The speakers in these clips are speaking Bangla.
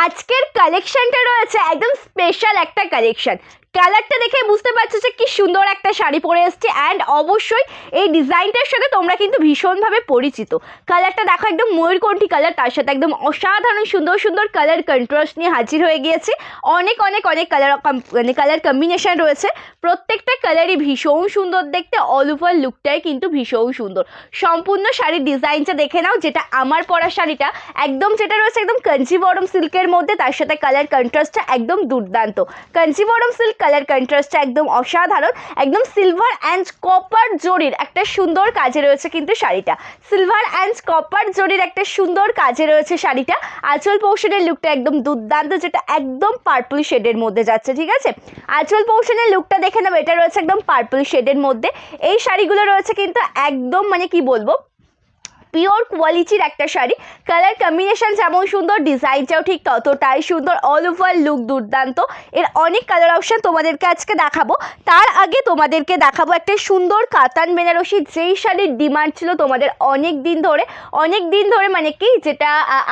আজকের কালেকশনটা রয়েছে একদম স্পেশাল একটা কালেকশন। কালারটা দেখে বুঝতে পারছো যে কি সুন্দর একটা শাড়ি পরে এসছে, অ্যান্ড অবশ্যই এই ডিজাইনটার সাথে তোমরা কিন্তু ভীষণভাবে পরিচিত। কালারটা দেখো, একদম ময়ূরকণ্ঠী কালার, তার সাথে একদম অসাধারণ সুন্দর সুন্দর কালার কন্ট্রাস্ট নিয়ে হাজির হয়ে গিয়েছে। অনেক অনেক অনেক কালার কম্বিনেশন রয়েছে, প্রত্যেকটা কালারই ভীষণ সুন্দর দেখতে। অল ওভার লুকটাই কিন্তু ভীষণ সুন্দর। সম্পূর্ণ শাড়ির ডিজাইনটা দেখে নাও, যেটা আমার পরা শাড়িটা একদম যেটা রয়েছে একদম কাঞ্জিবরম সিল্কের মধ্যে, তার সাথে কালার কন্ট্রাস্টটা একদম দুর্দান্ত। কাঞ্জিবরম সিল্ক কালার কন্ট্রাস্টটা একদম অসাধারণ, একদম সিলভার অ্যান্ড কপার জরির একটা সুন্দর কাজে রয়েছে কিন্তু শাড়িটা। সিলভার অ্যান্ড কপার জরির একটা সুন্দর কাজে রয়েছে শাড়িটা। আঁচল পোর্শনের লুকটা একদম দুর্দান্ত, যেটা একদম পার্পল শেডের মধ্যে যাচ্ছে। ঠিক আছে, আঁচল পোর্শনের লুকটা দেখে নেবো, এটা রয়েছে একদম পার্পল শেডের মধ্যে। এই শাড়িগুলো রয়েছে কিন্তু একদম মানে কি বলবো, পিওর কোয়ালিটির একটা শাড়ি। কালার কম্বিনেশন যেমন সুন্দর, ডিজাইনটাও ঠিক ততটাই সুন্দর। অল ওভার লুক দুর্দান্ত। এর অনেক কালার অপশান তোমাদেরকে আজকে দেখাবো। তার আগে তোমাদেরকে দেখাবো একটা সুন্দর কাতান বেনারসি, যেই শাড়ির ডিমান্ড ছিল তোমাদের অনেক দিন ধরে মানে কি, যেটা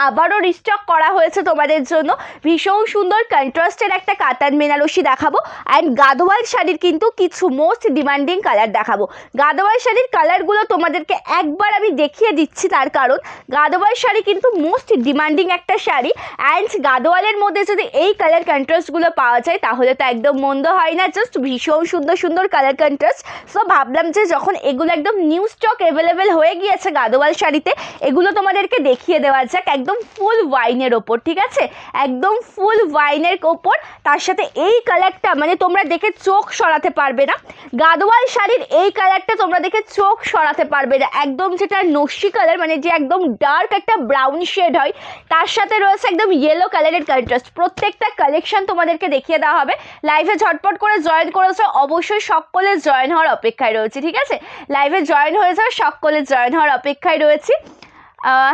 আবারও রিস্টক করা হয়েছে তোমাদের জন্য। ভীষণ সুন্দর কন্ট্রাস্টের একটা কাতান বেনারসি দেখাবো, অ্যান্ড গাদোয়াল শাড়ির কিন্তু কিছু মোস্ট ডিমান্ডিং কালার দেখাবো। গাদোয়াল শাড়ির কালারগুলো তোমাদেরকে একবার আমি দেখিয়ে দিচ্ছি, তার কারণ গাদোয়াল শাড়ি কিন্তু মোস্ট ডিমান্ডিং একটা শাড়ি, অ্যান্ড গাদোয়ালের মধ্যে যদি এই কালার কন্ট্রাস্টগুলো পাওয়া যায় তাহলে তো একদম মন্দ হয় না। জাস্ট ভীষণ সুন্দর সুন্দর কালার কন্ট্রাস্ট। সো ভাবলাম যে যখন এগুলো একদম নিউ স্টক অ্যাভেলেবেল হয়ে গিয়েছে গাদোয়াল শাড়িতে, এগুলো তোমাদেরকে দেখিয়ে দেওয়া যাক। একদম ফুল ওয়াইনের ওপর, ঠিক আছে, একদম ফুল ওয়াইনের ওপর, তার সাথে এই কালারটা মানে তোমরা দেখে চোখ সরাতে পারবে না। গাদোয়াল শাড়ির এই কালারটা তোমরা দেখে চোখ সরাতে পারবে না। একদম যেটা নস্যি কালার, মানে যে একদম ডার্ক একটা ব্রাউন শেড হয়, তার সাথে রয়েছে একদম ইয়েলো কালারের কন্ট্রাস্ট। প্রত্যেকটা কালেকশন তোমাদেরকে দেখিয়ে দেওয়া হবে। লাইভে ঝটপট করে জয়েন করেছো, অবশ্যই সকলে জয়েন হওয়ার অপেক্ষায় রয়েছে। ঠিক আছে, লাইভে জয়েন হয়ে যাও, সকলে জয়েন হওয়ার অপেক্ষায় রয়েছি।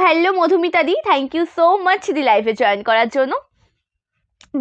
Hello Madhumita di, thank you so much di লাইভে জয়েন করার জন্য।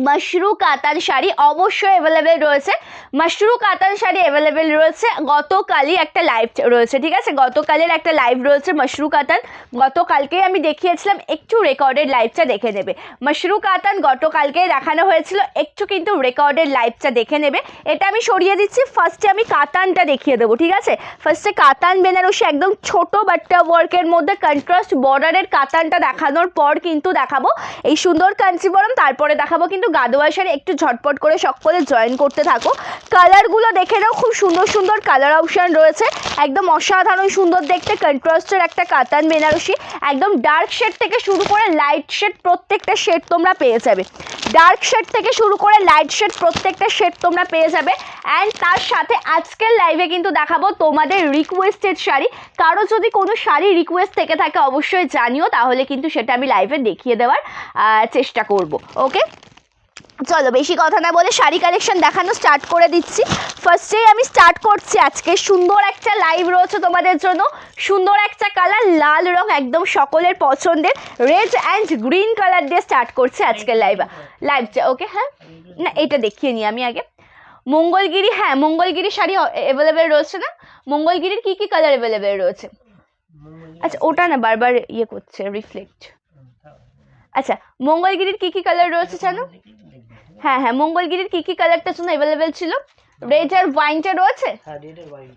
মাশরু কাতান শাড়ি অবশ্যই অ্যাভেলেবেল রয়েছে। মাশরু কাতান শাড়ি অ্যাভেলেবেল রয়েছে। গতকালই একটা লাইভ রয়েছে, ঠিক আছে, গতকালের একটা লাইভ রয়েছে মাশরু কাতান। গতকালকেই আমি দেখিয়েছিলাম, একটু রেকর্ডেড লাইভটা দেখে নেবে। মাশরু কাতান গতকালকেই দেখানো হয়েছিল, একটু কিন্তু রেকর্ডেড লাইভটা দেখে নেবে। এটা আমি সরিয়ে দিচ্ছি, ফার্স্টে আমি কাতানটা দেখিয়ে দেবো। ঠিক আছে, ফার্স্টে কাতান বেনারসি একদম ছোট বাট্টা ওয়ার্কের মধ্যে কন্ট্রাস্ট বর্ডারের কাতানটা দেখানোর পর কিন্তু দেখাবো এই সুন্দর কাঞ্চিবরম, তারপরে দেখাবো কিন্তু গাদোয়াল শাড়ি। একটু ঝটপট করে সকলে জয়েন করতে থাকো। কালারগুলো দেখে নাও, খুব সুন্দর সুন্দর কালার অপশান রয়েছে, একদম অসাধারণ সুন্দর দেখতে কন্ট্রাস্টের একটা কাতান বেনারসি। একদম ডার্ক শেড থেকে শুরু করে লাইট শেড, প্রত্যেকটা শেড তোমরা পেয়ে যাবে। ডার্ক শেড থেকে শুরু করে লাইট শেড, প্রত্যেকটা শেড তোমরা পেয়ে যাবে। অ্যান্ড তার সাথে আজকের লাইভে কিন্তু দেখাবো তোমাদের রিকোয়েস্টেড শাড়ি। কারো যদি কোনো শাড়ি রিকোয়েস্ট থেকে থাকে অবশ্যই জানিও, তাহলে কিন্তু সেটা আমি লাইভে দেখিয়ে দেওয়ার চেষ্টা করব। ওকে, চলো বেশি কথা না বলে শাড়ি কালেকশন দেখানো স্টার্ট করে দিচ্ছি। ফার্স্টেই আমি স্টার্ট করছি, আজকে সুন্দর একটা লাইভ রয়েছে তোমাদের জন্য। সুন্দর একটা কালার, লাল রং, একদম সকলের পছন্দের রেড অ্যান্ড গ্রিন কালার দিয়ে স্টার্ট করছি আজকের লাইভটা। ওকে, হ্যাঁ না এটা দেখিয়ে নিই আমি আগে। মঙ্গলগিরি, হ্যাঁ মঙ্গলগিরি শাড়ি অ্যাভেলেবেল রয়েছে না? মঙ্গলগিরির কি কি কালার অ্যাভেলেবেল রয়েছে? আচ্ছা ওটা না বারবার ইয়ে করছে, রিফ্লেক্ট। আচ্ছা, মঙ্গলগিরির কি কি কালার রয়েছে জানো? হ্যাঁ হ্যাঁ, মঙ্গলগিরির কি কি কালারটা জন্য অ্যাভেলেবেল ছিল? রেড আর ওয়াইনটা রয়েছে,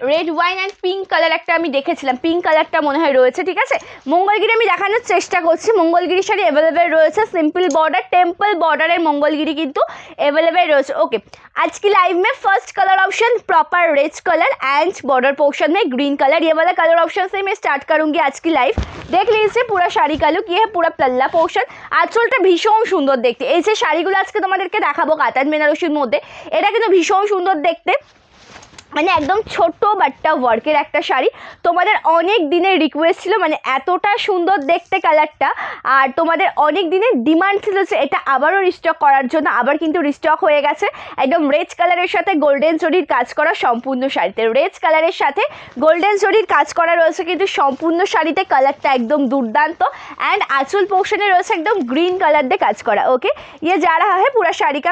red wine and pink colour একটা আমি দেখেছিলাম, পিঙ্ক কালারটা মনে হয় রয়েছে। ঠিক আছে, মঙ্গলগিরি আমি দেখানোর চেষ্টা করছি। মঙ্গলগিরি শাড়ি অ্যাভেলেবেল রয়েছে, সিম্পল বর্ডার টেম্পল বর্ডারের মঙ্গলগিরি কিন্তু अवेलेबल रहे। ओके, आज की लाइव में first colour option proper red colour and border portion में ग्रीन कलर, ये वाला कलर ऑप्शन से मैं स्टार्ट करूंगी आज की लाइव। देख लीजिए पूरा शाड़ी का लुक, ये है पूरा पल्ला पोर्शन। आँचलটা ভীষণ সুন্দর দেখতে। এই যে শাড়িগুলো আজকে তোমাদেরকে দেখাবো কাতান বেনারসির মধ্যে, এটা কিন্তু ভীষণ সুন্দর দেখতে, মানে একদম ছোট বাট্টা ওয়ার্কের একটা শাড়ি। তোমাদের অনেক দিনের রিকোয়েস্ট ছিল, মানে এতটা সুন্দর দেখতে কালারটা, আর তোমাদের অনেক দিনের ডিমান্ড ছিল যে এটা আবারও রিস্টক করার জন্য। আবার কিন্তু রিস্টক হয়ে গেছে। একদম রেড কালারের সাথে গোল্ডেন জরির কাজ করা সম্পূর্ণ শাড়িতে, রেড কালারের সাথে গোল্ডেন জরির কাজ করা রয়েছে কিন্তু সম্পূর্ণ শাড়িতে। কালারটা একদম দুর্দান্ত एंड आंचल पोर्शन रही एकदम ग्रीन कलर दे काज करा। ओके, ये जा रहा है पूरा शाड़ी का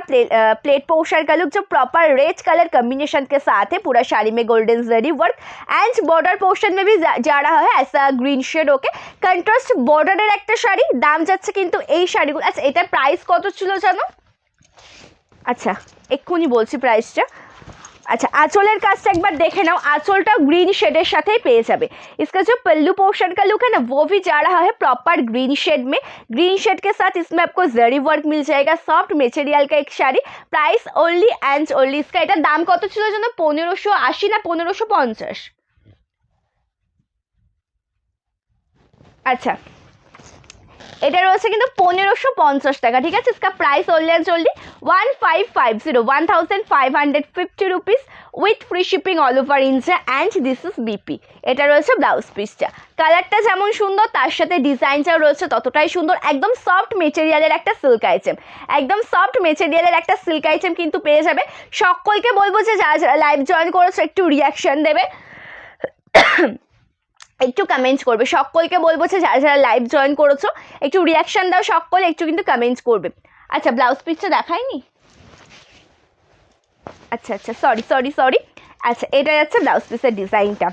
प्लेट पोर्शन का लुक, जो प्रॉपर रेड कलर कॉम्बिनेशन के साथ है पूरा साड़ी में golden zari work and border portion में भी जा रहा है ऐसा ग्रीन शेड ओके कंट्रास्ट बॉर्डरेर एक शाड़ी दाम जाच्छे किन्तु এই শাড়িগুলো আচ্ছা এটার প্রাইস কত ছিল জানো আচ্ছা এক্ষুনি বলছি প্রাইসটা अच्छा आँचलेर काजटा एक बार देखे नाओ आँचलटा ग्रीन शेडर साथ पेये जाबे इसका जो पल्लू पोर्शन का लुक है ना वो भी जा रहा है प्रॉपर ग्रीन शेड में ग्रीन शेड के साथ इसमें आपको जरी वर्क मिल जाएगा सॉफ्ट मटेरियल का एक sari price only and only इसका एटार दाम कत छिलो जानो 1580 ना 1550 अच्छा এটা রয়েছে কিন্তু 1550 টাকা ঠিক আছে इसका price only and only 1550 rupees with free shipping all over India and this is BP এটা রয়েছে ব্লাউজ পিসটা কালারটা যেমন সুন্দর তার সাথে ডিজাইনটাও রয়েছে ততটাই সুন্দর একদম সফট মেটেরিয়ালের একটা সিল্ক আইটেম একদম সফট মেটেরিয়ালের একটা সিল্ক আইটেম কিন্তু পেয়ে যাবে সকলকে বলবো যে যারা লাইভ জয়েন করেছো একটু রিঅ্যাকশন দেবে একটু কমেন্টস করবে সকলকে বলবো যে যারা যারা লাইভ জয়েন করেছো একটু রিঅ্যাকশন দাও সকলে একটু কিন্তু কমেন্টস করবে আচ্ছা ব্লাউজ পিসটা দেখাইনি আচ্ছা আচ্ছা সরি আচ্ছা এটা যাচ্ছে ব্লাউজ পিসের ডিজাইনটা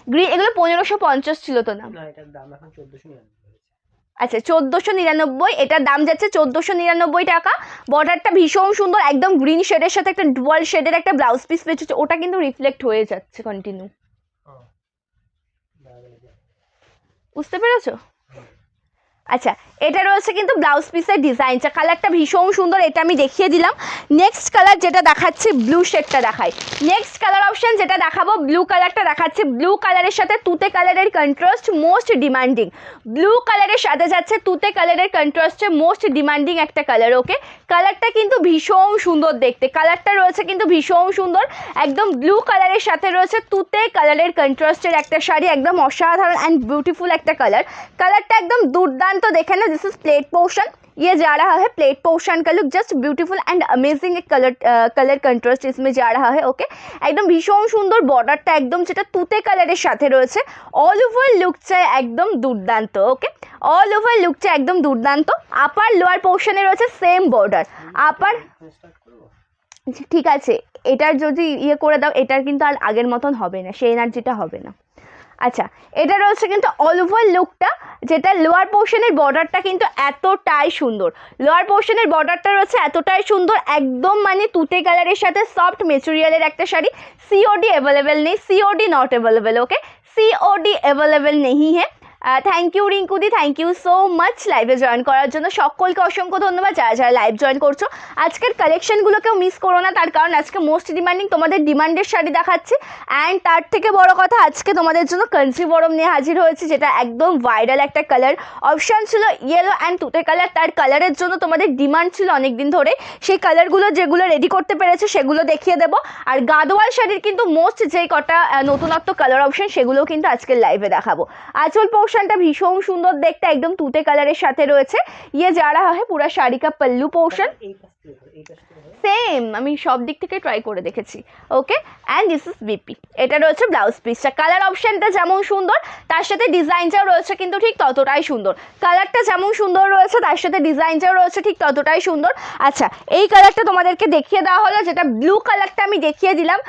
গ্রিন এগুলো 1550 ছিল তো না এটার দাম এখন 1499 আচ্ছা 1499 এটার দাম যাচ্ছে 1499 টাকা বর্ডারটা ভীষণ সুন্দর একদম গ্রিন শেডের সাথে একটা ডুয়াল শেডের একটা ব্লাউজ পিস পেয়েছে ওটা কিন্তু রিফ্লেক্ট হয়ে যাচ্ছে কন্টিনিউ বুঝতে পেরেছো আচ্ছা এটা রয়েছে কিন্তু ব্লাউজ পিসের ডিজাইনটা কালারটা ভীষণ সুন্দর এটা আমি দেখিয়ে দিলাম নেক্সট কালার যেটা দেখাচ্ছি ব্লু শেডটা দেখাই নেক্সট কালার অপশন যেটা দেখাবো ব্লু কালারটা দেখাচ্ছি ব্লু কালারের সাথে তুতে কালারের কন্ট্রাস্ট মোস্ট ডিমান্ডিং ব্লু কালারের সাথে যাচ্ছে তুতে কালারের কন্ট্রাস্টে মোস্ট ডিমান্ডিং একটা কালার ওকে কালারটা কিন্তু ভীষণ সুন্দর দেখতে কালারটা রয়েছে কিন্তু ভীষণ সুন্দর একদম ব্লু কালারের সাথে রয়েছে তুতে কালারের কন্ট্রাস্টের একটা শাড়ি একদম অসাধারণ एंड ब्यूटीफुल একটা কালারটা একদম দুর্দান্ত দেখে ना दिस इज प्लेट पोर्शन ये जा रहा है प्लेट पोर्शन का look just beautiful and amazing एक कलर कंट्रास्ट इसमें जा रहा है ओके एकदम भीषण सुंदर बॉर्डरটা একদম যেটা তুতে কালারের সাথে রয়েছে অল ওভার লুকটা একদম দুর্দান্ত ওকে অল ওভার লুকটা একদম দুর্দান্ত আপার লোয়ার পোর্শনে রয়েছে সেম বর্ডার আপার ঠিক আছে এটার যদি ইয়ে করে দাও এটার কিন্তু আর আগের মতন হবে না সেই এনার্জিটা হবে না আচ্ছা এটা রয়েছে কিন্তু অল ওভার লুকটা যেটা লোয়ার পোর্শনের বর্ডারটা কিন্তু এতটাই সুন্দর লোয়ার পোর্শনের বর্ডারটা রয়েছে এতটাই সুন্দর একদম মানে তুতে কালারের সাথে সফট মেটেরিয়ালের একটা শাড়ি সিওডি अवेलेबल নেই COD not available okay COD available नहीं है thank you Rinku di thank you so much लाइवे जॉइन करार जন্য সকলকে অসংখ্য ধন্যবাদ যারা যারা লাইভ জয়েন করছো আজকের কালেকশনগুলোকেও মিস করো না তার কারণ আজকে মোস্ট ডিমান্ডিং তোমাদের ডিমান্ডের শাড়ি দেখাচ্ছি অ্যান্ড তার থেকে বড় কথা আজকে তোমাদের জন্য কাঞ্চিবরম নিয়ে হাজির হয়েছে যেটা একদম ভাইরাল একটা কালার অপশন ছিল ইয়েলো অ্যান্ড তুতে কালার তার কালারের জন্য তোমাদের ডিমান্ড ছিল অনেক দিন ধরে সেই কালারগুলো যেগুলো রেডি করতে পেরেছে সেগুলো দেখিয়ে দেবো আর গাদোয়াল শাড়ির কিন্তু মোস্ট যেই কটা নতুনত্ব কালার অপশন সেগুলোও কিন্তু আজকের লাইভে দেখাবো আঁচল पोर्शनটা ভীষণ সুন্দর দেখতে একদম তুতে কালারের সাথে রয়েছে ये जा रहा है पूरा শাড়ি का पल्लू पोर्शन সেম আমি সব দিক থেকে ট্রাই করে দেখেছি okay and this is BP এটা রয়েছে ব্লাউজ পিসটা কালার অপশনটা যেমন সুন্দর তার সাথে ডিজাইনটাও রয়েছে কিন্তু ঠিক ততটাই সুন্দর কালারটা যেমন সুন্দর রয়েছে তার সাথে ডিজাইনটাও রয়েছে ঠিক ততটাই সুন্দর আচ্ছা এই কালারটা তোমাদেরকে দেখিয়ে দেওয়া হলো যেটা ব্লু কালারটা আমি দেখিয়ে দিলাম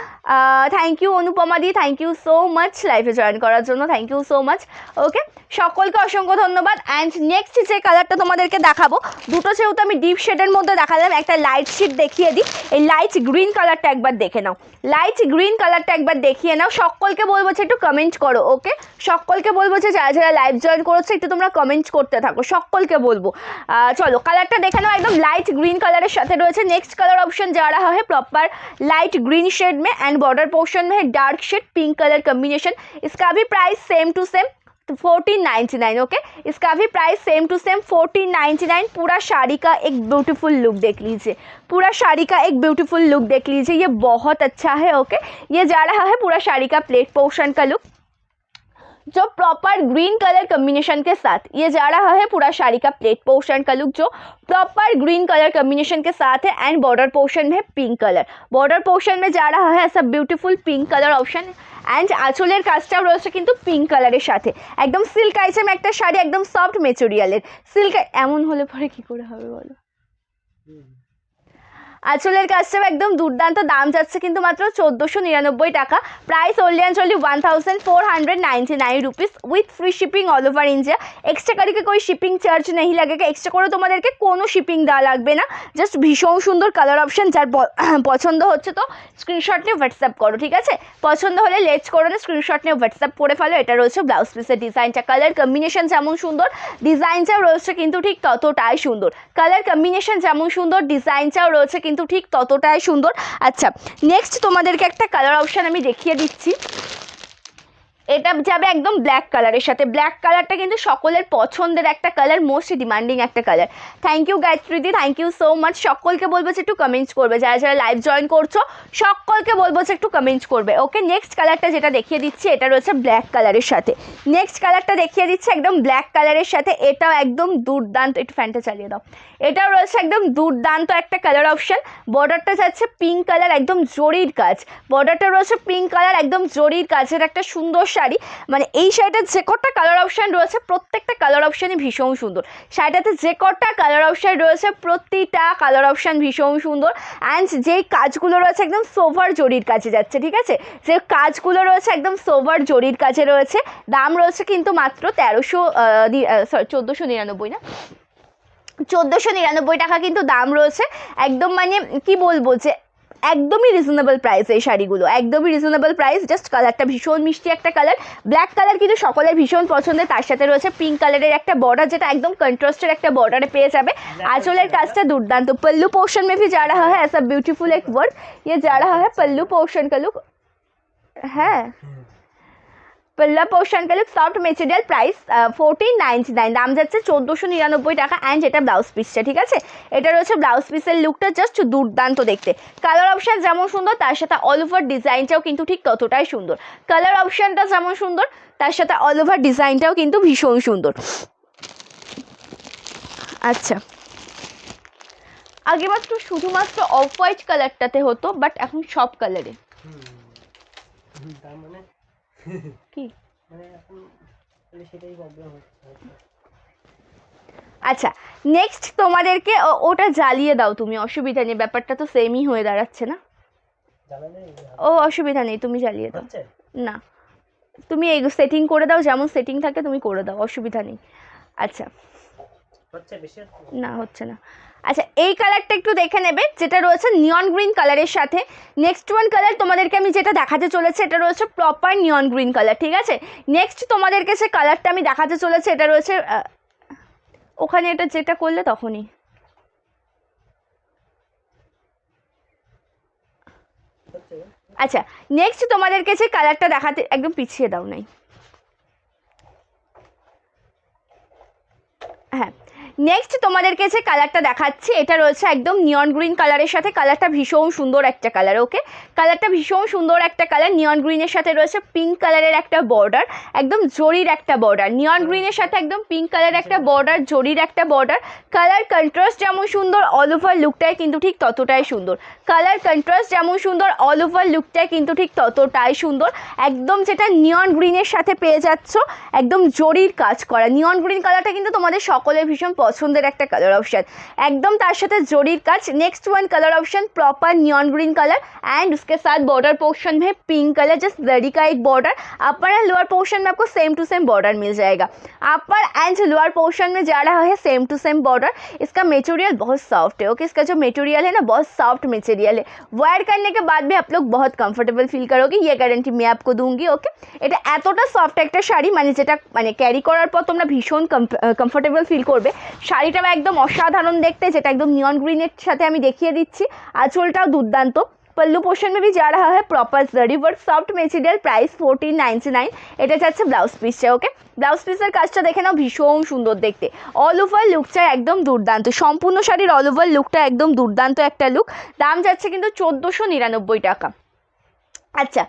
thank you Anupama di thank you so much লাইভে জয়েন করার জন্য thank you so much okay সকলকে অসংখ্য ধন্যবাদ অ্যান্ড নেক্সট যে কালারটা তোমাদেরকে দেখাবো দুটো যেহেতু আমি ডিপ শেডের মধ্যে দেখালাম একটা লাইট শেড দেখিয়ে দিই এই লাইট গ্রিন কালারটা একবার দেখে নাও লাইট গ্রিন কালারটা একবার দেখিয়ে নাও সকলকে বলবো যে একটু কমেন্ট করো ওকে সকলকে বলবো যে যারা যারা লাইভ জয়েন করেছে একটু তোমরা কমেন্ট করতে থাকো সকলকে বলবো চলো কালারটা দেখে নাও একদম লাইট ग्रीन कलर साथ रही नेक्स्ट कलर ऑप्शन जा रहा है प्रॉपर लाइट ग्रीन शेड में एंड बॉर्डर पोर्शन में है dark shade pink colour combination इसका भी price same to same 1499 okay इसका भी प्राइस सेम टू सेम 1499 पूरा साड़ी का एक ब्यूटीफुल लुक देख लीजिए पूरा साड़ी का एक ब्यूटीफुल लुक देख लीजिए ये बहुत अच्छा है ओके ये जा रहा है पूरा साड़ी का प्लेट पोर्शन का लुक जो प्रॉपर ग्रीन कलर कॉम्बिनेशन के साथ ये जा रहा है पूरा साड़ी का प्लेट पोर्शन का लुक जो प्रॉपर ग्रीन कलर कॉम्बिनेशन के साथ है एंड बॉर्डर पोर्शन में पिंक कलर बॉर्डर पोर्शन में जा रहा है ऐसा beautiful pink colour option and आँचलेर काजटाও রয়েছে কিন্তু পিঙ্ক কালারের সাথে একদম সিল্ক আইটেম একটা শাড়ি একদম সফট মেটেরিয়ালের সিল্ক এমন হলে পরে কি করে হবে বলো আঁচলের কাজটাও একদম দুর্দান্ত, দাম যাচ্ছে কিন্তু মাত্র 1499 টাকা। Price only and only 1499 rupees with free shipping all over India. Extra करके कोई शिपिंग चार्ज नहीं लगेगा, एक्सट्रा করে তোমাদেরকে কোনো শিপিং দেওয়া লাগবে না। জাস্ট ভীষণ সুন্দর কালার অপশন, যার পছন্দ হচ্ছে তো স্ক্রিনশট নিয়ে হোয়াটসঅ্যাপ করো, ঠিক আছে? পছন্দ হলে লেট করো না, স্ক্রিনশট নিয়ে হোয়াটসঅ্যাপ করে ফেলো। এটা রয়েছে ব্লাউজ পিসের ডিজাইনটা, কালার কম্বিনেশন যেমন সুন্দর ডিজাইনটাও রয়েছে কিন্তু ঠিক ততটাই সুন্দর। কালার কম্বিনেশন যেমন সুন্দর ডিজাইনটাও রয়েছে কিন্তু ঠিক ততটাই সুন্দর। আচ্ছা, নেক্সট তোমাদেরকে একটা কালার অপশন আমি দেখিয়ে দিচ্ছি। এটা যাবে একদম ব্ল্যাক কালারের সাথে। ব্ল্যাক কালারটা কিন্তু সকলের পছন্দের একটা কালার, মোস্ট ডিমান্ডিং একটা কালার। থ্যাংক ইউ গায়ত্রীদি, থ্যাংক ইউ সো মাচ। সকলকে বলবো যে একটু কমেন্টস করবে, যারা যারা লাইভ জয়েন করছো সকলকে বলবো যে একটু কমেন্টস করবে। ওকে, নেক্সট কালারটা যেটা দেখিয়ে দিচ্ছি এটা রয়েছে ব্ল্যাক কালারের সাথে। নেক্সট কালারটা দেখিয়ে দিচ্ছি একদম ব্ল্যাক কালারের সাথে, এটাও একদম দুর্দান্ত। একটু ফ্যানটা চালিয়ে দাও। এটাও রয়েছে একদম দুর্দান্ত একটা কালার অপশন। বর্ডারটা যাচ্ছে পিঙ্ক কালার, একদম জরির কাজ। বর্ডারটা রয়েছে পিঙ্ক কালার, একদম জরির কাজের একটা সুন্দর শাড়ি। মানে এই শাড়িটার যে কটা কালার অপশান রয়েছে প্রত্যেকটা কালার অপশানই ভীষণ সুন্দর। শাড়িটাতে যে কটা কালার অপশান রয়েছে প্রতিটা কালার অপশান ভীষণ সুন্দর। অ্যান্ড যেই কাজগুলো রয়েছে একদম সোভার জরির কাজে যাচ্ছে, ঠিক আছে? যে কাজগুলো রয়েছে একদম সোভার জরির কাজে রয়েছে। দাম রয়েছে কিন্তু মাত্র 1499 না, 1499 টাকা কিন্তু দাম রয়েছে। একদম মানে কি বলবো যে একদমই রিজনেবল প্রাইস এই শাড়িগুলো, একদমই রিজনেবল প্রাইস। জাস্ট কালারটা ভীষণ মিষ্টি একটা কালার। ব্ল্যাক কালার কিন্তু সকলের ভীষণ পছন্দের, তার সাথে রয়েছে পিঙ্ক কালারের একটা বর্ডার, যেটা একদম কন্ট্রাস্টের একটা বর্ডারে পেয়ে যাবে। आंचलेर काजटा दुर्दांत। पल्लू पोर्शन में भी जा रहा है ऐसा ब्यूटीफुल एक वर्क, ये जा रहा है पल्लू पोर्शन का लुक है। पल्ला पोर्शन का लुक सॉफ्ट मेटेरियल, प्राइस 1499, दाम যাচ্ছে 1499 টাকা। অ্যান্ড এটা ব্লাউজ পিসটা, ঠিক আছে? এটা রয়েছে ব্লাউজ পিসের লুকটা, জাস্ট দুর্দান্ত দেখতে। কালার অপশন যেমন সুন্দর তার সাথে অল ওভার ডিজাইনটাও কিন্তু ঠিক ততটাই সুন্দর। কালার অপশনটা যেমন সুন্দর তার সাথে অল ওভার ডিজাইনটাও কিন্তু ভীষণ সুন্দর। আচ্ছা, আগে মাত্র শুধুমাত্র অফ হোয়াইট কালারটাতে হতো, বাট এখন সব কালারে। কি আচ্ছা, নেক্সট তোমাদেরকে ওটা জ্বালিয়ে দাও তুমি, অসুবিধা নেই, ব্যাপারটা তো সেমই হয়ে দাঁড়াচ্ছে না। ও অসুবিধা নেই, তুমি জ্বালিয়ে দাও না, তুমি এই সেটিং করে দাও, যেমন সেটিং থাকে তুমি করে দাও, অসুবিধা নেই। আচ্ছা, না হচ্ছে না। আচ্ছা, এই কালারটা একটু দেখে নেবে, যেটা রয়েছে নিয়ন গ্রিন কালারের সাথে। নেক্সট ওয়ান কালার তোমাদেরকে আমি যেটা দেখাতে চলেছে এটা রয়েছে প্রপার নিয়ন গ্রিন কালার, ঠিক আছে? নেক্সট তোমাদেরকে যে কালারটা আমি দেখাতে চলেছে এটা রয়েছে ওখানে, এটা যেটা করলে তখনই। আচ্ছা, নেক্সট তোমাদেরকে যে কালারটা দেখাতে, একদম পিছিয়ে দাও নাই, হ্যাঁ। নেক্সট তোমাদেরকে যে কালারটা দেখাচ্ছি এটা রয়েছে একদম নিয়ন গ্রিন কালারের সাথে। কালারটা ভীষণ সুন্দর একটা কালার। ওকে, কালারটা ভীষণ সুন্দর একটা কালার। নিয়ন গ্রিনের সাথে রয়েছে পিঙ্ক কালারের একটা বর্ডার, একদম জরির একটা বর্ডার। নিয়ন গ্রিনের সাথে একদম পিঙ্ক কালারের একটা বর্ডার, জরির একটা বর্ডার। কালার কন্ট্রাস্ট যেমন সুন্দর অল ওভার লুকটাই কিন্তু ঠিক ততটাই সুন্দর। কালার কন্ট্রাস্ট যেমন সুন্দর অল ওভার লুকটাই কিন্তু ঠিক ততটাই সুন্দর। একদম যেটা নিয়ন গ্রিনের সাথে পেয়ে যাচ্ছ একদম জরির কাজ করা। নিয়ন গ্রিন কালারটা কিন্তু তোমাদের সকলের ভীষণ পছন্দের একটা কালার অপশন, একদম তার সাথে জরির কাজ। Next one colour option proper neon green colour and उसके साथ बॉर्डर पोर्शन में पिंक कलर, जस्ट जरी का एक border. Upper and lower portion में आपको सेम टू सेम बॉर्डर मिल जाएगा। अपर एंड लोअर पोर्शन में जा रहा है सेम टू सेम बॉर्डर। इसका मटेरियल बहुत सॉफ्ट है। ओके, इसका जो मटेरियल है ना बहुत सॉफ्ट मटेरियल है। वेयर करने के बाद भी आप लोग बहुत कंफर्टेबल फील करोगे, ये गारंटी मैं आपको दूंगी। ओके, এটা এতটা সফট একটা শাড়ি, মানে যেটা মানে ক্যারি করার পর তোমরা ভীষণ কমফোর্টেবল ফিল করবে। শাড়িটা একদম অসাধারণ দেখতে, যেটা একদম নিয়ন গ্রিনের সাথে আমি দেখিয়ে দিচ্ছি। আঁচলটাও দুর্দান্ত। पल्लू पोर्शन में भी जा रहा है प्रॉपर जरी वर्क सॉफ्ट मटेरियल, प्राइस 1499। এটা যাচ্ছে ব্লাউজ পিসটা। ওকে, ব্লাউজ পিসের কাজটা দেখে নাও, ভীষণ সুন্দর দেখতে। অল ওভার লুকটা একদম দুর্দান্ত, সম্পূর্ণ শাড়ির অল ওভার লুকটা একদম দুর্দান্ত একটা লুক। দাম যাচ্ছে কিন্তু 1499 টাকা। আচ্ছা,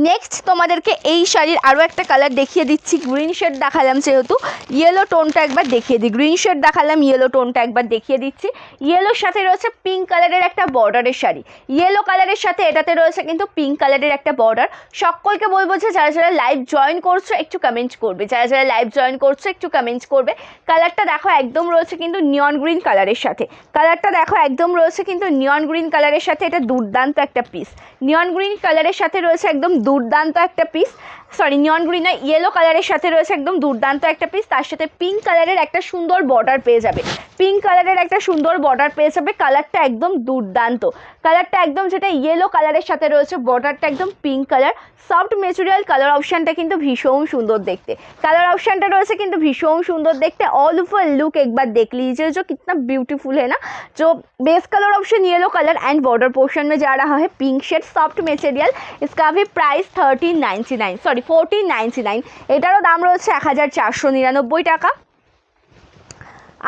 নেক্সট তোমাদেরকে এই শাড়ির আরও একটা কালার দেখিয়ে দিচ্ছি। গ্রিন শেড দেখালাম যেহেতু, ইয়েলো টোনটা একবার দেখিয়ে দিই। গ্রিন শেড দেখালাম, ইয়েলো টোনটা একবার দেখিয়ে দিচ্ছি। ইয়েলোর সাথে রয়েছে পিঙ্ক কালারের একটা বর্ডারের শাড়ি। ইয়েলো কালারের সাথে এটাতে রয়েছে কিন্তু পিঙ্ক কালারের একটা বর্ডার। সকলকে বলবো যে যারা যারা লাইভ জয়েন করছো একটু কমেন্ট করবে, যারা যারা লাইভ জয়েন করছো একটু কমেন্ট করবে। কালারটা দেখো একদম রয়েছে কিন্তু নিয়ন গ্রিন কালারের সাথে। কালারটা দেখো একদম রয়েছে কিন্তু নিয়ন গ্রিন কালারের সাথে। এটা দুর্দান্ত একটা পিস। নিয়ন গ্রিন কালারের সাথে রয়েছে একদম দুর্দান্ত একটা পিস। সরি, নিয়ন গ্রিন না, ইয়েলো কালারের সাথে রয়েছে একদম দুর্দান্ত একটা পিস। তার সাথে পিঙ্ক কালারের একটা সুন্দর বর্ডার পেয়ে যাবে। পিঙ্ক কালারের একটা সুন্দর বর্ডার পেয়ে যাবে। কালারটা একদম দুর্দান্ত। কালারটা একদম যেটা ইয়েলো কালারের সাথে রয়েছে, বর্ডারটা একদম pink colour. Soft material, colour অপশানটা কিন্তু ভীষণ সুন্দর দেখতে। কালার ऑप्शन रয়েছে কিন্তু भीषण सुंदर देखते। ऑल ओवर लुक एक बार देख लीजिए जो कितना ब्यूटीफुल है ना। जो base colour option yellow colour and border portion में जा रहा है पिंक शेड सॉफ्ट मटेरियल। इसका भी प्राइस 1399 सॉरी 1499। এটারও দাম রয়েছে 1499 টাকা।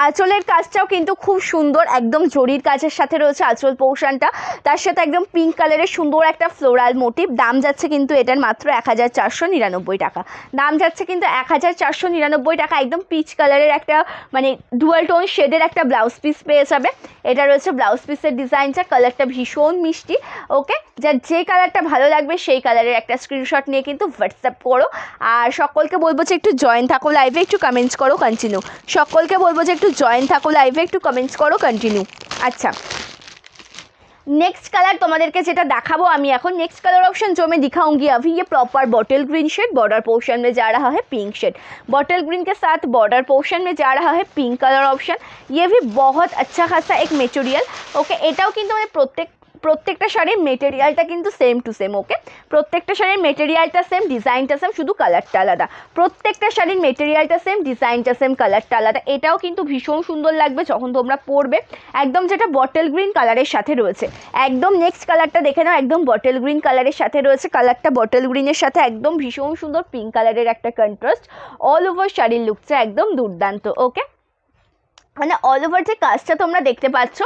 আঁচলের কাজটাও কিন্তু খুব সুন্দর, একদম জরির কাজের সাথে রয়েছে আঁচল পোর্শনটা। তার সাথে একদম পিঙ্ক কালারের সুন্দর একটা ফ্লোরাল মোটিভ। দাম যাচ্ছে কিন্তু এটার মাত্র 1499 টাকা। দাম যাচ্ছে কিন্তু 1499 টাকা। একদম পিচ কালারের একটা মানে ডুয়াল টোন শেডের একটা ব্লাউজ পিস পেয়ে যাবে। এটা রয়েছে ব্লাউজ পিসের ডিজাইনটা। কালারটা ভীষণ মিষ্টি। ওকে, যার যে কালারটা ভালো লাগবে সেই কালারের একটা স্ক্রিনশট নিয়ে কিন্তু হোয়াটসঅ্যাপ করো। আর সকলকে বলবো যে একটু জয়েন থাকো লাইভে, একটু কমেন্টস করো কন্টিনিউ। সকলকে বলবো যে একটু জয়েন থাকো লাইভে, একটু কমেন্টস করো কন্টিনিউ। अच्छा, नेक्स्ट कलर तुम्हारे जेटा देखाबो आमी एखन। नेक्स्ट कलर ऑप्शन जो मैं दिखाऊंगी अभी, ये proper bottle green shade border portion में जा रहा है पिंक शेड। बॉटल ग्रीन के साथ बॉर्डर पोर्शन में जा रहा है पिंक कलर ऑप्शन। ये भी बहुत अच्छा खासा एक मेटेरियल। ओके, एटाओ किन्तु माने प्रत्येकटा शाड़ीर मेटेरियलटा किन्तु सेम टू सेम। ओके, प्रत्येकटा शाड़ीर मेटेरियलटा सेम, डिजाइनटा सेम, शुधु कालारटा आलादा। प्रत्येकटा शाड़ीर मेटेरियलटा सेम, डिजाइनटा सेम, कालारटा आलादा। एटाओ किन्तु भीषण सुंदर लागबे जखन तोमरा परबे। एकदम जेटा बटल ग्रीन कालारेर साथे रयेछे। एकदम नेक्स्ट कालारटा देखे नाओ, एकदम बटल ग्रीन कालारेर साथे रयेछे। कालारटा बटल ग्रीनेर साथे एकदम भीषण सुंदर पिंक कालारेर एकटा कन्ट्रास्ट। ऑल ओवर शाड़ीर लुकटा एकदम दुर्दान्त। ओके, মানে অল ওভার যে কাজটা তোমরা দেখতে পাচ্ছ,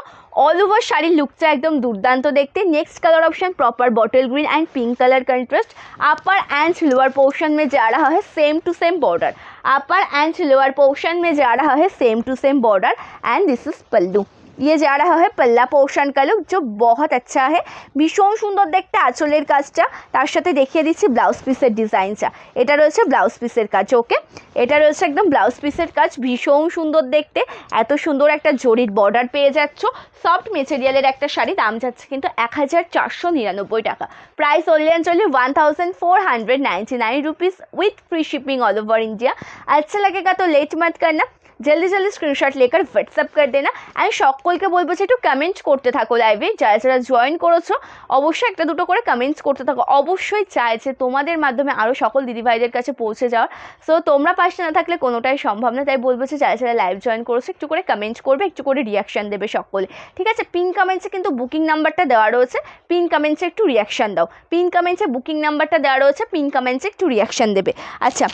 ऑल ओवर শাড়ির লুকটা একদম দুর্দান্ত দেখতে। Next colour option proper bottle green and pink colour contrast. Upper and lower portion में जा रहा है same to same border. Upper and lower portion में जा रहा है same to same border and this is pallu. ये जा रहा है पल्ला पोर्शन का लुक जो बहुत अच्छा है, भीषण सुंदर देखते आँचलेर काजटा। तार साथे देखिए दिच्छी ब्लाउज पिसेर डिजाइनटा। एटा रयेछे ब्लाउज पिसेर काज। ओके, এটা রয়েছে একদম ব্লাউজ পিসের কাজ, ভীষণ সুন্দর দেখতে। এত সুন্দর একটা জরির বর্ডার পেয়ে যাচ্ছ। সফট মেটেরিয়ালের একটা শাড়ি। দাম যাচ্ছে কিন্তু 1499 টাকা। Price only and only 1499 rupees with free shipping all over India. अच्छा लगेगा तो लेट मत करना, जल्दी जल्दी स्क्रीनशट लेकर व्हाट्सअप कर देना। एंड सकलके बोलबो जे एकटु कमेंट करते थाको लाइवे। যারা যারা জয়েন করেছো অবশ্যই একটা দুটো করে কমেন্টস করতে থাকো। অবশ্যই চাই যে তোমাদের মাধ্যমে আরও সকল দিদিভাইদের কাছে পৌঁছে যাওয়ার। সো তোমরা পাশে না থাকলে কোনোটাই সম্ভব না। তাই বলবো যে যারা যারা লাইভ জয়েন করেছো একটু করে কমেন্টস করবে, একটু করে রিয়াকশান দেবে সকলে। ঠিক আছে, পিন কমেন্টসে কিন্তু বুকিং নাম্বারটা দেওয়া রয়েছে। পিন কমেন্টসে একটু রিয়াকশান দাও। পিন কমেন্টসে বুকিং নাম্বারটা দেওয়া রয়েছে, পিন কমেন্টসে একটু রিয়াকশান দেবে। আচ্ছা,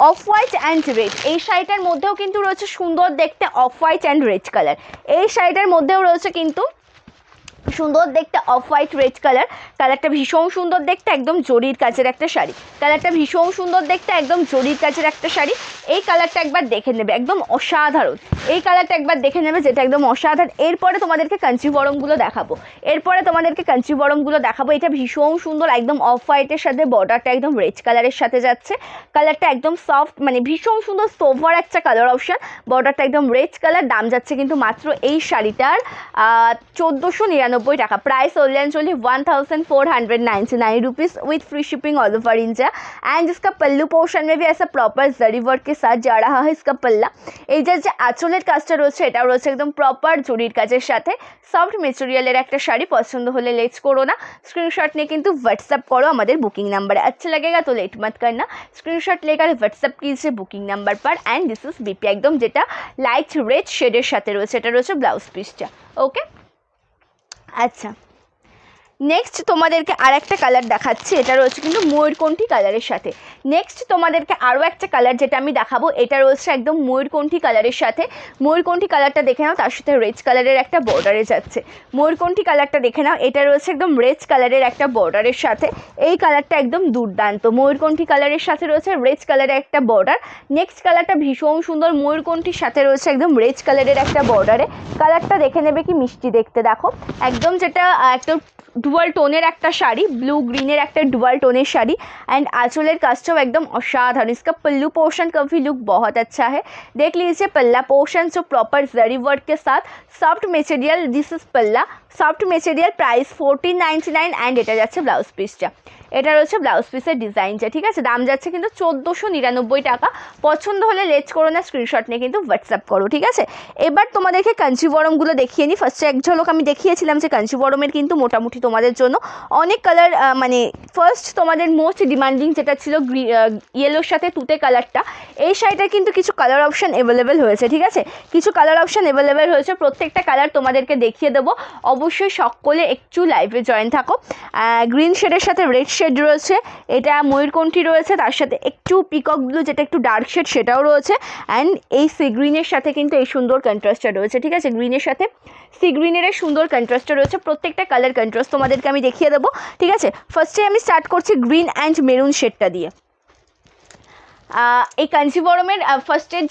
অফ হোয়াইট অ্যান্ড রেড, এই শাড়িটার মধ্যেও কিন্তু রয়েছে সুন্দর দেখতে off white and red colour. এই শাড়িটার মধ্যেও রয়েছে কিন্তু সুন্দর দেখতে অফ হোয়াইট রেড কালার। কালারটা ভীষণ সুন্দর দেখতে, একদম জরির কাজের একটা শাড়ি। কালারটা ভীষণ সুন্দর দেখতে, একদম জরির কাজের একটা শাড়ি। এই কালারটা একবার দেখে নেবে, একদম অসাধারণ। এই কালারটা একবার দেখে নেবে যেটা একদম অসাধারণ। এরপরে তোমাদেরকে কাঞ্চিবরমগুলো দেখাবো। এটা ভীষণ সুন্দর, একদম অফ হোয়াইটের সাথে বর্ডারটা একদম রেড কালারের সাথে যাচ্ছে। কালারটা একদম সফট, মানে ভীষণ সুন্দর সোভার একটা কালার অপশন। বর্ডারটা একদম রেড কালার। দাম যাচ্ছে কিন্তু মাত্র এই শাড়িটার 1499 টাকা। Price only and only 1499 rupees with free shipping all over India. And इसका पल्लू पोर्शन में भी ऐसा प्रॉपर जरी वर्क के साथ जा रहा है इसका पल्ला। এই যে আঁচলের কাজটা রয়েছে এটাও রয়েছে একদম প্রপার জরির কাজের সাথে। সফট মেটেরিয়ালের একটা শাড়ি। পছন্দ হলে লেট করো না, स्क्रीनशॉट নিয়ে কিন্তু व्हाट्सएप करो আমাদের बुकिंग नंबर। अच्छा लगेगा तो लेट मत करना, स्क्रीनशॉट लेकर व्हाट्सएप कीजिए बुकिंग नंबर पर। एंड दिस इज बीपी একদম যেটা লাইট রেড শেডের সাথে রয়েছে। এটা রয়েছে ব্লাউজ পিসটা। ওকে, अच्छा, নেক্সট তোমাদেরকে আর একটা কালার দেখাচ্ছি, এটা রয়েছে কিন্তু ময়ূরকণ্ঠী কালারের সাথে। নেক্সট তোমাদেরকে আরও একটা কালার যেটা আমি দেখাবো, এটা রয়েছে একদম ময়ূরকণ্ঠী কালারের সাথে। ময়ূরকণ্ঠী কালারটা দেখে নাও, তার সাথে রেড কালারের একটা বর্ডারে যাচ্ছে। ময়ূরকণ্ঠী কালারটা দেখে নাও, এটা রয়েছে একদম রেড কালারের একটা বর্ডারের সাথে। এই কালারটা একদম দুর্দান্ত, ময়ূরকণ্ঠী কালারের সাথে রয়েছে রেড কালারের একটা বর্ডার। নেক্সট কালারটা ভীষণ সুন্দর, ময়ূরকণ্ঠীর সাথে রয়েছে একদম রেড কালারের একটা বর্ডারে। কালারটা দেখে নেবে কি মিষ্টি দেখতে, দেখো একদম যেটা একদম ডুয়াল টোনের একটা শাড়ি, ব্লু গ্রিনের একটা डुअल टोनेर साड़ी एंड आंचलेर काजटाও एकदम असाधारण। इसका पल्लू पोर्शन का भी लुक बहुत अच्छा है। देख लीजिए पल्ला पोर्शन जो प्रॉपर जरी वर्क के साथ सॉफ्ट मटेरियल, दिस इज पल्ला सॉफ्ट मटेरियल, प्राइस 1499 एंड এটা যাচ্ছে ব্লাউজ পিসটা। এটা রয়েছে ব্লাউজ পিসের ডিজাইনটা, ঠিক আছে। দাম যাচ্ছে কিন্তু 1499 টাকা। পছন্দ হলে লেট করো না, স্ক্রিনশট নিয়ে কিন্তু হোয়াটসঅ্যাপ করো, ঠিক আছে। এবার তোমাদেরকে কাঞ্চিবরমগুলো দেখিয়ে নিই। ফার্স্টে এক ঝলক আমি দেখিয়েছিলাম যে কাঞ্চিবরমের কিন্তু মোটামুটি তোমাদের জন্য অনেক কালার, মানে ফার্স্ট তোমাদের মোস্ট ডিমান্ডিং যেটা ছিল ইয়েলোর সাথে তুতে কালারটা, এই শাড়িটার কিন্তু কিছু কালার অপশান অ্যাভেলেবেল হয়েছে, ঠিক আছে। কিছু কালার অপশান অ্যাভেলেবেল হয়েছে, প্রত্যেকটা কালার তোমাদেরকে দেখিয়ে দেবো। অবশ্যই সকলে একটু লাইভে জয়েন থাকো। গ্রিন শেডের সাথে রেড শেড রয়েছে, এটা ময়ূরকণ্ঠী রয়েছে, তার সাথে একটু পিকক ব্লু যেটা একটু ডার্ক শেড সেটাও রয়েছে। অ্যান্ড এই সি গ্রিনের সাথে কিন্তু এই সুন্দর কন্ট্রাস্টটা রয়েছে, ঠিক আছে। গ্রিনের সাথে সি গ্রিনের সুন্দর কন্ট্রাস্টটা রয়েছে। প্রত্যেকটা কালার কন্ট্রাস্ট তোমাদেরকে আমি দেখিয়ে দেবো, ঠিক আছে। ফার্স্টে আমি স্টার্ট করছি গ্রিন অ্যান্ড মেরুন শেডটা দিয়ে। এই কাঞ্চিবরমের ফার্স্টের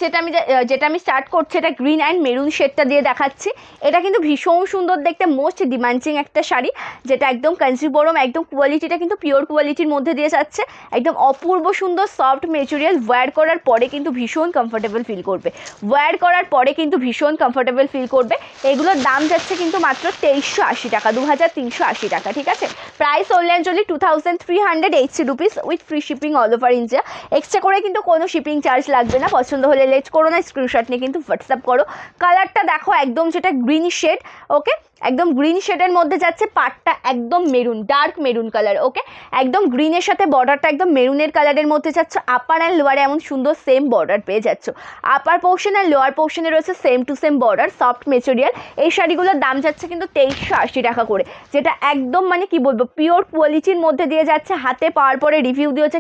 যেটা আমি স্টার্ট করছি, এটা গ্রিন অ্যান্ড মেরুন শেডটা দিয়ে দেখাচ্ছি। এটা কিন্তু ভীষণ সুন্দর দেখতে, মোস্ট ডিমান্ডিং একটা শাড়ি, যেটা একদম কাঞ্চিবরম, একদম কোয়ালিটিটা কিন্তু পিওর কোয়ালিটির মধ্যে দিয়ে যাচ্ছে। একদম অপূর্ব সুন্দর সফট মেটেরিয়াল, ওয়্যার করার পরে কিন্তু ভীষণ কমফোর্টেবল ফিল করবে। ওয়্যার করার পরে কিন্তু ভীষণ কমফোর্টেবল ফিল করবে। এগুলোর দাম যাচ্ছে কিন্তু মাত্র 2380 টাকা, 2380 টাকা, ঠিক আছে। Price only 2380 rupees with free shipping all over India. Extra করে কিন্তু কোনো শিপিং চার্জ লাগবে না। পছন্দ হলে লেট করো না, স্ক্রিনশট নিয়ে কিন্তু হোয়াটসঅ্যাপ করো। কালারটা দেখো একদম যেটা গ্রিন শেড, ওকে, একদম গ্রিন শেডের মধ্যে যাচ্ছে, পাটটা একদম মেরুন, ডার্ক মেরুন কালার, ওকে। একদম গ্রিনের সাথে বর্ডারটা একদম মেরুনের কালারের মধ্যে যাচ্ছ। আপার অ্যান্ড লোয়ারে এমন সুন্দর সেম বর্ডার পেয়ে যাচ্ছ। আপার পোর্শন আর লোয়ার পোর্শনে রয়েছে same to same border, soft material. এই শাড়িগুলোর দাম যাচ্ছে কিন্তু 2380 টাকা করে, যেটা একদম মানে কি বলবো পিওর কোয়ালিটির মধ্যে দিয়ে যাচ্ছে। হাতে পাওয়ার পরে রিভিউ দিয়েছে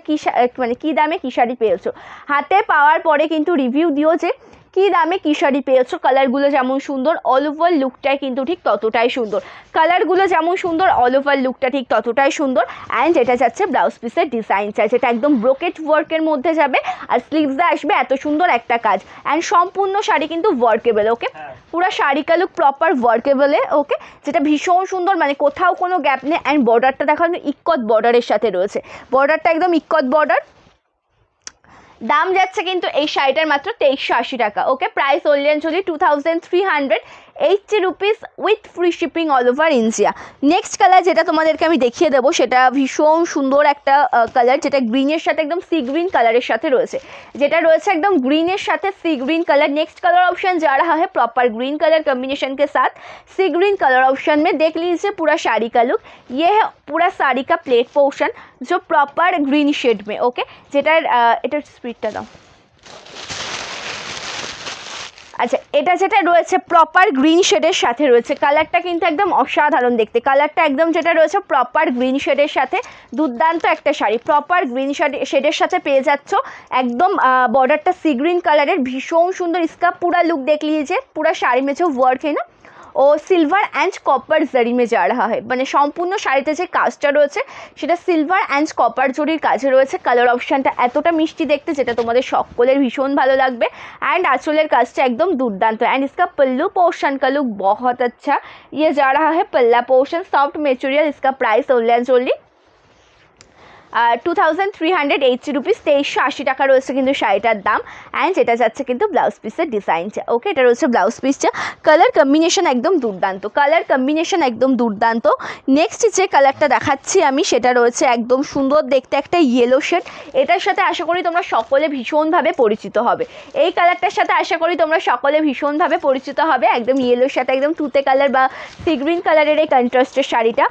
কি দামে কী শাড়ি পেয়েছো, হাতে পাওয়ার পরে কিন্তু রিভিউ দিও যে কী দামে কী শাড়ি পেয়েছো। কালারগুলো যেমন সুন্দর, অল ওভার লুকটাই কিন্তু ঠিক ততটাই সুন্দর। কালারগুলো যেমন সুন্দর, অল ওভার লুকটা ঠিক ততটাই সুন্দর। অ্যান্ড এটা যাচ্ছে ব্লাউজ পিসের ডিজাইনটা, যেটা একদম ব্রোকেট ওয়ার্কের মধ্যে যাবে, আর স্লিভসে আসবে এত সুন্দর একটা কাজ। অ্যান্ড সম্পূর্ণ শাড়ি কিন্তু ওয়ার্কেবল, ওকে, পুরো শাড়িকা লুক প্রপার ওয়ার্কেবলে, ওকে, যেটা ভীষণ সুন্দর, মানে কোথাও কোনো গ্যাপ নেই। অ্যান্ড বর্ডারটা দেখো ইক্কত বর্ডারের সাথে রয়েছে, বর্ডারটা একদম ইক্কত বর্ডার। দাম যাচ্ছে কিন্তু এই শাড়িটার মাত্র 2380 টাকা, okay. Price only 2380 rupees with free shipping all over India. Next colour যেটা তোমাদেরকে আমি দেখিয়ে দেবো, সেটা ভীষণ সুন্দর একটা কালার, যেটা গ্রিনের সাথে একদম সি গ্রিন কালারের সাথে রয়েছে, যেটা রয়েছে একদম গ্রিনের साथ sea green colour. Next colour option जा रहा है प्रॉपर ग्रीन कलर कॉम्बिनेशन के साथ सी ग्रीन कलर ऑप्शन में। देख लीजिए पूरा साड़ी का लुक, ये है पूरा साड़ी का प्लेट पोर्शन जो प्रॉपर ग्रीन शेड में, ओके। যেটার এটার স্পিডটা দাও। আচ্ছা, এটা যেটা রয়েছে প্রপার গ্রিন শেডের সাথে রয়েছে, কালারটা কিন্তু একদম অসাধারণ দেখতে। কালারটা একদম যেটা রয়েছে প্রপার গ্রিন শেডের সাথে দুর্দান্ত একটা শাড়ি, প্রপার গ্রিন শেডের সাথে পেয়ে যাচ্ছ। একদম बॉर्डरটা सी ग्रीन कलर भीषण सुंदर। इसका पूरा लुक देख लीजिए, पूरा शाड़ी में जो वर्क है ना ও সিলভার অ্যান্ড কপার জরি মে যা রাহা হয়, মানে সম্পূর্ণ শাড়িতে যে কাজটা রয়েছে সেটা সিলভার অ্যান্ড কপার জরির কাজে রয়েছে। কালার অপশানটা এতটা মিষ্টি দেখতে, যেটা তোমাদের সকলের ভীষণ ভালো লাগবে। অ্যান্ড আঁচলের কাজটা একদম দুর্দান্ত। অ্যান্ড इसका पल्लू पोर्शन का लुक बहुत अच्छा, ये जा रहा है पल्ला पोर्शन सॉफ्ट मटेरियल। इसका प्राइस ओनली 2380 রুপিস, 2380 টাকা রয়েছে কিন্তু শাড়িটার দাম। অ্যান্ড এটা যাচ্ছে কিন্তু ব্লাউজ পিসের ডিজাইনটা, ওকে। এটা রয়েছে ব্লাউজ পিসটা। কালার কম্বিনেশন একদম দুর্দান্ত, কালার কম্বিনেশন একদম দুর্দান্ত। নেক্সট যে কালারটা দেখাচ্ছি আমি, সেটা রয়েছে একদম সুন্দর দেখতে একটা ইয়েলো শেড। এটার সাথে আশা করি তোমরা সকলে ভীষণভাবে পরিচিত হবে। এই কালারটার সাথে আশা করি তোমরা সকলে ভীষণভাবে পরিচিত হবে। একদম ইয়েলোর সাথে একদম তুতে কালার বা সি গ্রিন কালারের এই কন্ট্রাস্টের শাড়িটা,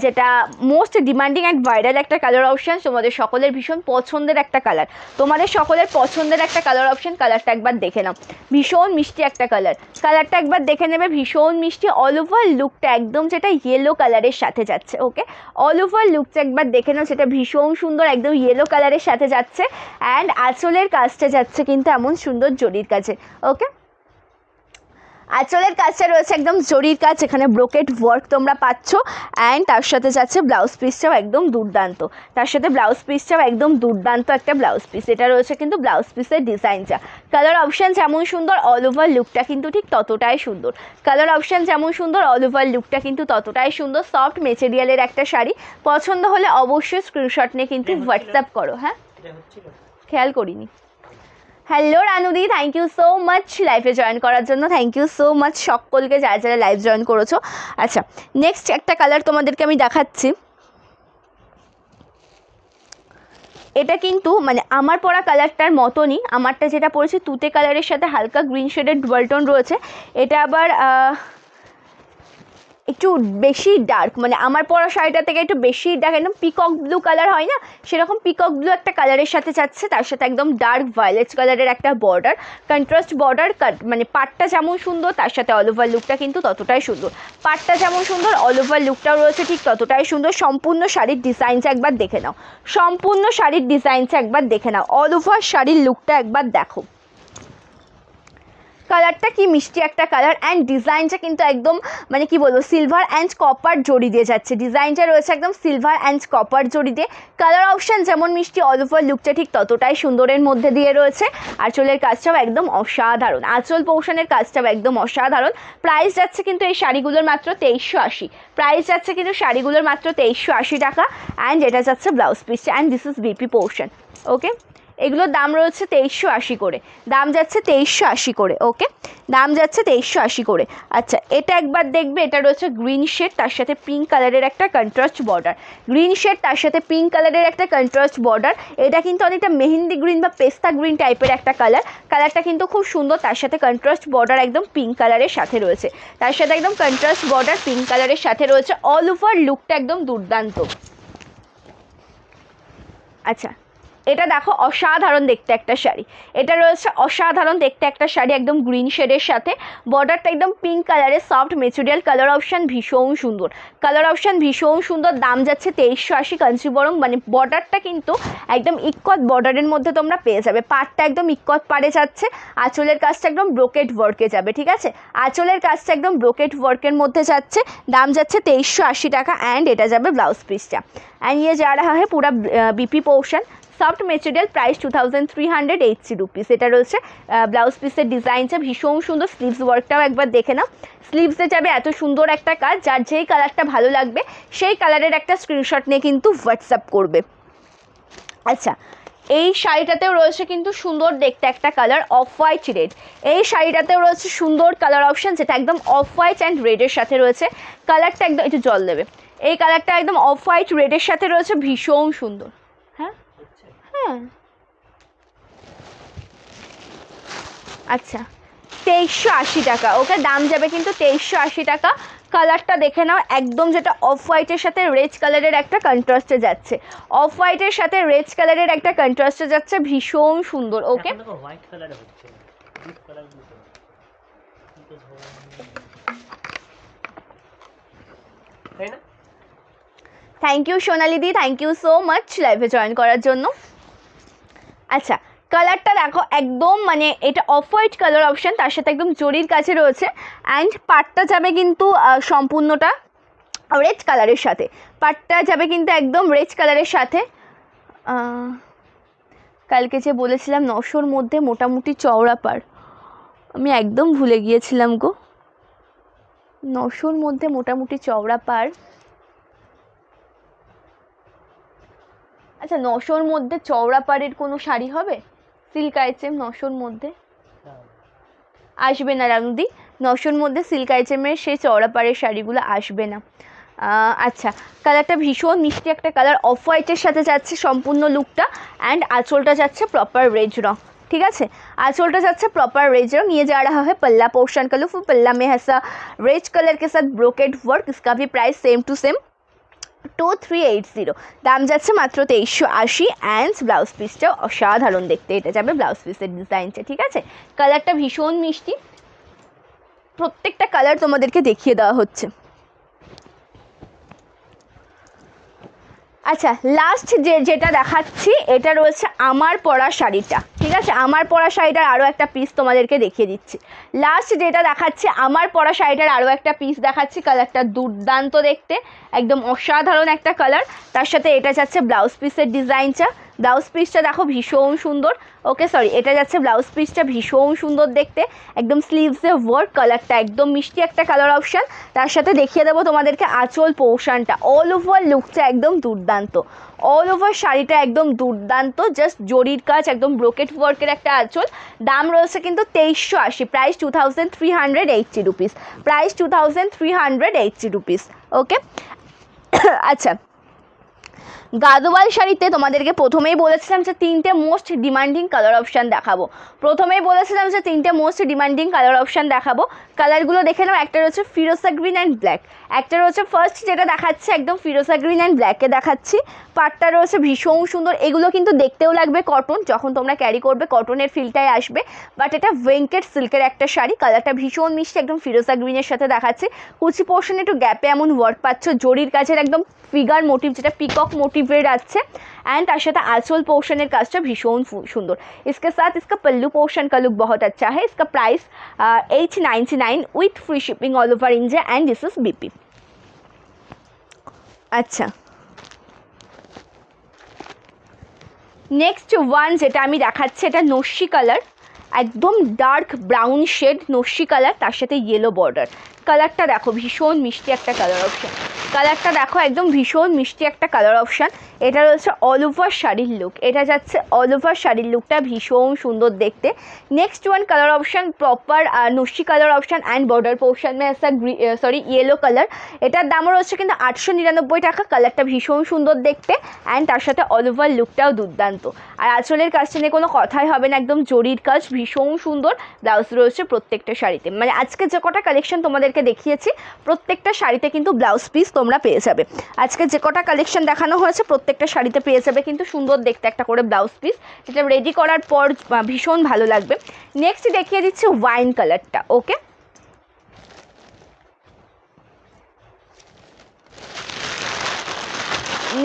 যেটা মোস্ট ডিমান্ডিং অ্যান্ড ভাইরাল একটা কালার অপশান তোমাদের সকলের ভীষণ পছন্দের একটা কালার, তোমাদের সকলের পছন্দের একটা কালার অপশান। কালারটা একবার দেখে নাও, ভীষণ মিষ্টি একটা কালার। কালারটা একবার দেখে নেবে, ভীষণ মিষ্টি। অল ওভার লুকটা একদম যেটা ইয়েলো কালারের সাথে যাচ্ছে। ওকে, অল ওভার লুকটা একবার দেখে নাও, সেটা ভীষণ সুন্দর, একদম ইয়েলো কালারের সাথে যাচ্ছে। অ্যান্ড আঁচলের কাজটা যাচ্ছে কিন্তু এমন সুন্দর জরির কাছে। ওকে, আঁচলের কাজটা রয়েছে একদম জরির কাজ, এখানে ব্রোকেট ওয়ার্ক তোমরা পাচ্ছ। অ্যান্ড তার সাথে যাচ্ছে ব্লাউজ পিসটাও একদম দুর্দান্ত, তার সাথে ব্লাউজ পিসটাও একদম দুর্দান্ত একটা ব্লাউজ পিস। এটা রয়েছে কিন্তু ব্লাউজ পিসের ডিজাইনটা। কালার অপশান যেমন সুন্দর, অল ওভার লুকটা কিন্তু ঠিক ততটাই সুন্দর। কালার অপশান যেমন সুন্দর, অল ওভার লুকটা কিন্তু ততটাই সুন্দর। সফট মেটেরিয়ালের একটা শাড়ি, পছন্দ হলে অবশ্যই স্ক্রিনশট নিয়ে কিন্তু হোয়াটসঅ্যাপ করো। হ্যাঁ, খেয়াল করিনি। হ্যালো রানুদি, থ্যাংক ইউ সো মাচ লাইভে জয়েন করার জন্য, থ্যাংক ইউ সো মাচ সকলকে যারা যারা লাইভ জয়েন করেছো। আচ্ছা, নেক্সট একটা কালার তোমাদেরকে আমি দেখাচ্ছি। এটা কিন্তু মানে আমার পরা কালারটার মতনই, আমারটা যেটা পরেছি তুতে কালারের সাথে হালকা গ্রিন শেডের ডুয়াল টোন রয়েছে। এটা আবার একটু বেশি ডার্ক, মানে আমার পরা শাড়িটা থেকে একটু বেশি ডার্ক, একদম পিকক ব্লু কালার হয় না, সেরকম পিকক ব্লু একটা কালারের সাথে যাচ্ছে। তার সাথে একদম ডার্ক ভায়োলেট কালারের একটা বর্ডার, কন্ট্রাস্ট বর্ডার। মানে পাটটা যেমন সুন্দর, তার সাথে অল ওভার লুকটা কিন্তু ততটাই সুন্দর। পাটটা যেমন সুন্দর, অল ওভার লুকটাও রয়েছে ঠিক ততটাই সুন্দর। সম্পূর্ণ শাড়ির ডিজাইনটা একবার দেখে নাও, সম্পূর্ণ শাড়ির ডিজাইনটা একবার দেখে নাও, অল ওভার শাড়ির লুকটা একবার দেখো। কালারটা কি মিষ্টি একটা কালার। অ্যান্ড ডিজাইনটা কিন্তু একদম মানে কি বলবো, সিলভার অ্যান্ড কপার জড়ি দিয়ে যাচ্ছে। ডিজাইনটা রয়েছে একদম সিলভার অ্যান্ড কপার জড়ি দিয়ে। কালার অপশান যেমন মিষ্টি, অল ওভার লুকটা ঠিক ততটাই সুন্দরের মধ্যে দিয়ে রয়েছে। আঁচলের কাজটাও একদম অসাধারণ, আঁচল পোর্শনের কাজটাও একদম অসাধারণ। প্রাইস যাচ্ছে কিন্তু এই শাড়িগুলোর মাত্র 2380, প্রাইস যাচ্ছে কিন্তু শাড়িগুলোর মাত্র 2380 টাকা। অ্যান্ড এটা যাচ্ছে blouse piece, and this is BP portion. Okay, এগুলোর দাম রয়েছে 2380 করে, দাম যাচ্ছে 2380 করে। ওকে, দাম যাচ্ছে 2380 করে। আচ্ছা, এটা একবার দেখবে, এটা রয়েছে গ্রিন শেড, তার সাথে পিঙ্ক কালারের একটা কন্ট্রাস্ট বর্ডার। গ্রিন শেড তার সাথে পিঙ্ক কালারের একটা কন্ট্রাস্ট বর্ডার। এটা কিন্তু অনেকটা মেহেন্দি গ্রিন বা পেস্তা গ্রিন টাইপের একটা কালার। কালারটা কিন্তু খুব সুন্দর, তার সাথে কন্ট্রাস্ট বর্ডার একদম পিঙ্ক কালারের সাথে রয়েছে, তার সাথে একদম কন্ট্রাস্ট বর্ডার পিঙ্ক কালারের সাথে রয়েছে। অল ওভার লুকটা একদম দুর্দান্ত। আচ্ছা, এটা দেখো অসাধারণ দেখতে একটা শাড়ি, এটা রয়েছে অসাধারণ দেখতে একটা শাড়ি, একদম গ্রিন শেডের সাথে বর্ডারটা একদম পিঙ্ক কালারের, সফট মেটেরিয়াল। কালার অপশান ভীষণ সুন্দর, কালার অপশান ভীষণ সুন্দর। দাম যাচ্ছে 2380 কাঞ্চিবরম, মানে বর্ডারটা কিন্তু একদম ইক্কত বর্ডারের মধ্যে তোমরা পেয়ে যাবে। পাড়টা একদম ইক্কত পাড়ে যাচ্ছে, আঁচলের কাজটা একদম ব্রোকেট ওয়ার্কে যাবে। ঠিক আছে, আঁচলের কাজটা একদম ব্রোকেট ওয়ার্কের মধ্যে যাচ্ছে। দাম যাচ্ছে 2380 টাকা। অ্যান্ড এটা যাবে ব্লাউজ পিসটা। অ্যান্ড ये जा रहा है पूरा BP portion, soft material, price 2380 rupees. এটা রয়েছে ব্লাউজ পিসের ডিজাইনটা ভীষণ সুন্দর। স্লিভস ওয়ার্কটাও একবার দেখে নাও, স্লিভসে যাবে এত সুন্দর একটা কাজ। যার যেই কালারটা ভালো লাগবে সেই কালারের একটা স্ক্রিনশট নিয়ে কিন্তু হোয়াটসঅ্যাপ করবে। আচ্ছা, এই শাড়িটাতেও রয়েছে কিন্তু সুন্দর দেখতে একটা কালার, অফ হোয়াইট রেড। এই শাড়িটাতেও রয়েছে সুন্দর কালার অপশান, যেটা একদম অফ হোয়াইট অ্যান্ড রেডের সাথে রয়েছে। কালারটা একদম একটু জল দেবে, এই কালারটা একদম অফ হোয়াইট রেডের সাথে রয়েছে, ভীষণ সুন্দর। হ্যাঁ হ্যাঁ, আচ্ছা 2380 টাকা। ওকে, দাম যাবে কিন্তু 2380 টাকা। কালারটা দেখে নাও, একদম যেটা অফ হোয়াইটের সাথে রেড কালারের একটা কন্ট্রাস্টে যাচ্ছে, অফ হোয়াইটের সাথে রেড কালারের একটা কন্ট্রাস্টে যাচ্ছে, ভীষণ সুন্দর। ওকে, হোয়াইট কালারে হচ্ছে ডিপ কালার মতো, তাই না? Thank you Sonali di, thank you so much লাইভে জয়েন করার জন্য। আচ্ছা, কালারটা দেখো একদম মানে এটা অফ হোয়াইট কালার অপশান, তার সাথে একদম জরির কাছে রয়েছে। অ্যান্ড পাটটা যাবে কিন্তু সম্পূর্ণটা রেড কালারের সাথে, পাটটা যাবে কিন্তু একদম রেড কালারের সাথে। কালকে যে বলেছিলাম 900-র মধ্যে মোটামুটি চওড়া পাড়, আমি একদম ভুলে গিয়েছিলাম গো। 900-র মধ্যে মোটামুটি চওড়া পাড়। আচ্ছা, 900-র মধ্যে চওড়া পাড়ের কোনো শাড়ি হবে সিল্ক আইটেম? 900-র মধ্যে আসবে না রানুদি, 900-র মধ্যে সিল্ক আইটেমের সেই চওড়া পাড়ের শাড়িগুলো আসবে না। আচ্ছা, কালারটা ভীষণ মিষ্টি একটা কালার, অফ হোয়াইটের সাথে যাচ্ছে সম্পূর্ণ লুকটা। অ্যান্ড আঁচলটা যাচ্ছে প্রপার রেড রং। ठीक है, आंचलটা যাচ্ছে प्रॉपर रेज रंग। ये जा रहा है पल्ला पोर्शन कलरफुल पल्ला में ऐसा रेड कलर के साथ ब्रोकेड वर्क। इसका भी प्राइस सेम टू सेम 2380, দাম যাচ্ছে মাত্র 2380 অ্যান্ড ব্লাউজ পিসটা অসাধারণ দেখতে, এটা যাবে ব্লাউজ পিসের ডিজাইনটা, ঠিক আছে। কালারটা ভীষণ মিষ্টি, প্রত্যেকটা কালার তোমাদেরকে দেখিয়ে দেওয়া হচ্ছে। আচ্ছা, লাস্ট যেটা দেখাচ্ছি এটা রয়েছে আমার পরা শাড়িটা, ঠিক আছে। আমার পরা শাড়িটার আরও একটা পিস তোমাদেরকে দেখিয়ে দিচ্ছি। লাস্ট যেটা দেখাচ্ছি আমার পরা শাড়িটার আরও একটা পিস দেখাচ্ছি। কালারটা দুর্দান্ত দেখতে, একদম অসাধারণ একটা কালার। তার সাথে এটা যাচ্ছে ব্লাউজ পিসের ডিজাইনটা, ব্লাউজ পিসটা দেখো ভীষণ সুন্দর। ওকে সরি, এটা যাচ্ছে ব্লাউজ পিসটা ভীষণ সুন্দর দেখতে, একদম স্লিভসে ওয়ার্ক, কালারটা একদম মিষ্টি একটা কালার অপশান। তার সাথে দেখিয়ে দেবো তোমাদেরকে আঁচল পোর্শনটা, অল ওভার লুকটা একদম দুর্দান্ত, অল ওভার শাড়িটা একদম দুর্দান্ত, জাস্ট জরির কাজ, একদম ব্রোকেট ওয়ার্কের একটা আঁচল। দাম রয়েছে কিন্তু 2380, প্রাইস 2380 রুপিস, প্রাইস 2380 রুপিস। ওকে আচ্ছা, গাদোয়াল শাড়িতে তোমাদেরকে প্রথমেই বলেছিলাম যে তিনটে মোস্ট ডিমান্ডিং কালার অপশান দেখাবো, কালারগুলো দেখে নাও। একটা রয়েছে ফিরোজা গ্রিন অ্যান্ড ব্ল্যাক, একটা রয়েছে ফার্স্ট যেটা দেখাচ্ছে একদম ফিরোজা গ্রিন অ্যান্ড ব্ল্যাকে দেখাচ্ছি। পাটটা রয়েছে ভীষণ সুন্দর, এগুলো কিন্তু দেখতেও লাগবে কটন, যখন তোমরা ক্যারি করবে কটনের ফিলটাই আসবে, বাট এটা ভেঙ্কেট সিল্কের একটা শাড়ি। কালারটা ভীষণ মিষ্টি, একদম ফিরোজা গ্রিনের সাথে দেখাচ্ছে। কুচি পোর্শনে একটু গ্যাপে এমন ওয়ার্ক পাচ্ছ, জরির কাজের একদম ফিগার মোটিভ, যেটা পিকক মোটিভের আছে। एंड তার সাথে आंचल पोर्शनের কাজটা ভীষণ সুন্দর। इसके साथ इसका पल्लू पोर्शन का लुक बहुत अच्छा है। इसका price 899 with free shipping all over India and this is BP. अच्छा, नेक्स्ट वन যেটা আমি দেখাচ্ছি এটা নস্যি কালার, একদম ডার্ক ব্রাউন শেড নস্যি কালার, তার সাথে ইয়েলো বর্ডার। কালারটা দেখো ভীষণ মিষ্টি একটা কালার অপশান, কালারটা দেখো একদম ভীষণ মিষ্টি একটা কালার অপশান। এটা রয়েছে অল ওভার শাড়ির লুক, এটা যাচ্ছে অল ওভার শাড়ির লুকটা ভীষণ সুন্দর দেখতে। Next one colour option proper नस्यी colour option and border portion में ऐसा सॉरी येलो कलर, এটার দাম রয়েছে কিন্তু 899 টাকা। কালারটা ভীষণ সুন্দর দেখতে অ্যান্ড তার সাথে অল ওভার লুকটাও দুর্দান্ত। আর আঁচলের কাজটা নিয়ে কোনো কথাই হবে না, একদম জরির কাজ ভীষণ সুন্দর। ব্লাউজ রয়েছে প্রত্যেকটা শাড়িতে, মানে আজকে যে কটা কালেকশন তোমাদেরকে দেখিয়েছি প্রত্যেকটা শাড়িতে কিন্তু ব্লাউজ পিস তোমরা পেয়ে যাবে। আজকে যে কটা কালেকশন দেখানো হয়েছে প্রত্যেকটা শাড়িতে পেয়ে যাবে কিন্তু সুন্দর দেখতে একটা করে ব্লাউজ পিস, যেটা রেডি করার পর ভীষণ ভালো লাগবে। নেক্সট দেখিয়ে দিচ্ছি ওয়াইন কালারটা। ওকে,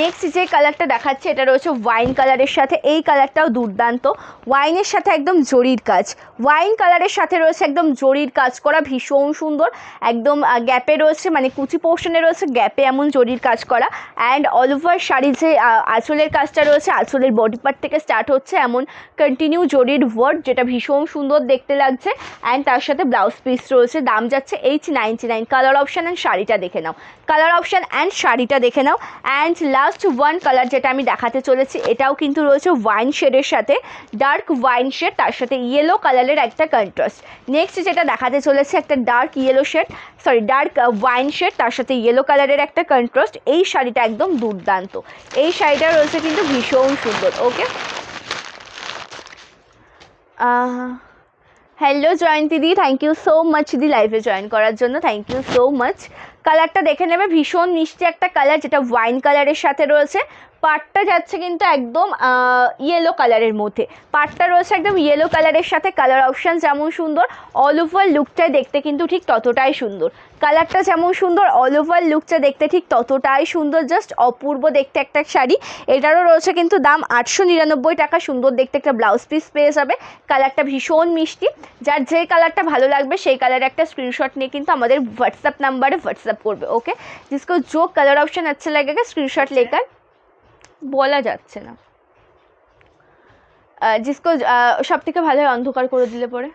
নেক্সট যে কালারটা দেখাচ্ছে এটা রয়েছে ওয়াইন কালারের সাথে, এই কালারটাও দুর্দান্ত, ওয়াইনের সাথে একদম জরির কাজ, ওয়াইন কালারের সাথে রয়েছে একদম জরির কাজ করা ভীষণ সুন্দর, একদম গ্যাপে রয়েছে মানে কুচি পোর্শনে রয়েছে গ্যাপে এমন জরির কাজ করা। অ্যান্ড অল ওভার শাড়ি যে আঁচলের কাজটা রয়েছে আঁচলের বডি পার্ট থেকে স্টার্ট হচ্ছে এমন কন্টিনিউ জরির ওয়ার্ক, যেটা ভীষণ সুন্দর দেখতে লাগছে। অ্যান্ড তার সাথে ব্লাউজ পিস রয়েছে, দাম যাচ্ছে 899। কালার অপশান অ্যান্ড শাড়িটা দেখে নাও, কালার অপশান অ্যান্ড শাড়িটা দেখে নাও। অ্যান্ড লাস্ট ওয়ান কালার যেটা আমি দেখাতে চলেছি এটাও কিন্তু রয়েছে ওয়াইন শেডের সাথে, ডার্ক ওয়াইন শেড, তার সাথে ইয়েলো কালারের একটা কন্ট্রাস্ট। নেক্সট যেটা দেখাতে চলেছে একটা dark yellow shade, sorry dark wine shade, তার সাথে ইয়েলো কালারের একটা কন্ট্রাস্ট। এই শাড়িটা একদম দুর্দান্ত, এই শাড়িটা রয়েছে কিন্তু ভীষণ সুন্দর। Okay, hello Jayanti di, thank you so much di লাইভে জয়েন করার জন্য, থ্যাংক ইউ সো মাচ। কালারটা দেখে নেবে ভীষণ মিষ্টি একটা কালার, যেটা ওয়াইন কালারের সাথে রয়েছে। পাটটা যাচ্ছে কিন্তু একদম ইয়েলো কালারের মধ্যে, পাটটা রয়েছে একদম ইয়েলো কালারের সাথে। কালার অপশান যেমন সুন্দর অল ওভার লুকটাই দেখতে কিন্তু ঠিক ততটাই সুন্দর, কালারটা যেমন সুন্দর অল ওভার লুকটা দেখতে ঠিক ততটাই সুন্দর, জাস্ট অপূর্ব দেখতে একটা শাড়ি। এটারও রয়েছে কিন্তু দাম 899 টাকা। সুন্দর দেখতে একটা ব্লাউজ পিস পেয়ে যাবে, কালারটা ভীষণ মিষ্টি। যার যে কালারটা ভালো লাগবে সেই কালারের একটা স্ক্রিনশট নিয়ে কিন্তু আমাদের হোয়াটসঅ্যাপ নাম্বারে হোয়াটসঅ্যাপ করবে। ওকে, जिसको जो कलर ऑप्शन अच्छा लगेगा स्क्रीनशॉट लेकर, বলা যাচ্ছে না जिसको সব থেকে ভালো হয় অন্ধকার করে দিলে পরে।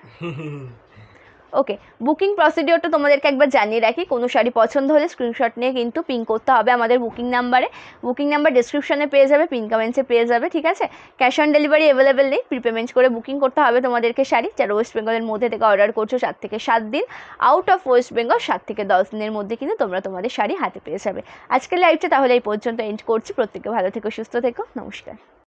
ওকে, বুকিং প্রসিডিওরটা তোমাদেরকে একবার জানিয়ে রাখি, কোনো শাড়ি পছন্দ হলে স্ক্রিনশট নিয়ে কিন্তু পিন করতে হবে আমাদের বুকিং নাম্বারে। বুকিং নাম্বার ডিসক্রিপশনে পেয়ে যাবে, পিন কমেন্টসে পেয়ে যাবে, ঠিক আছে। ক্যাশ অন ডেলিভারি অ্যাভেলেবেল নেই, প্রিপেমেন্ট করে বুকিং করতে হবে তোমাদেরকে শাড়ি। যারা ওয়েস্ট বেঙ্গলের মধ্যে থেকে অর্ডার করছো 7 থেকে 7 দিন, আউট অফ ওয়েস্ট বেঙ্গল 7 থেকে 10 দিনের মধ্যে কিন্তু তোমরা তোমাদের শাড়ি হাতে পেয়ে যাবে। আজকের লাইভটা তাহলে এই পর্যন্ত এন্ড করছি। প্রত্যেকে ভালো থেকো, সুস্থ থেকো, নমস্কার।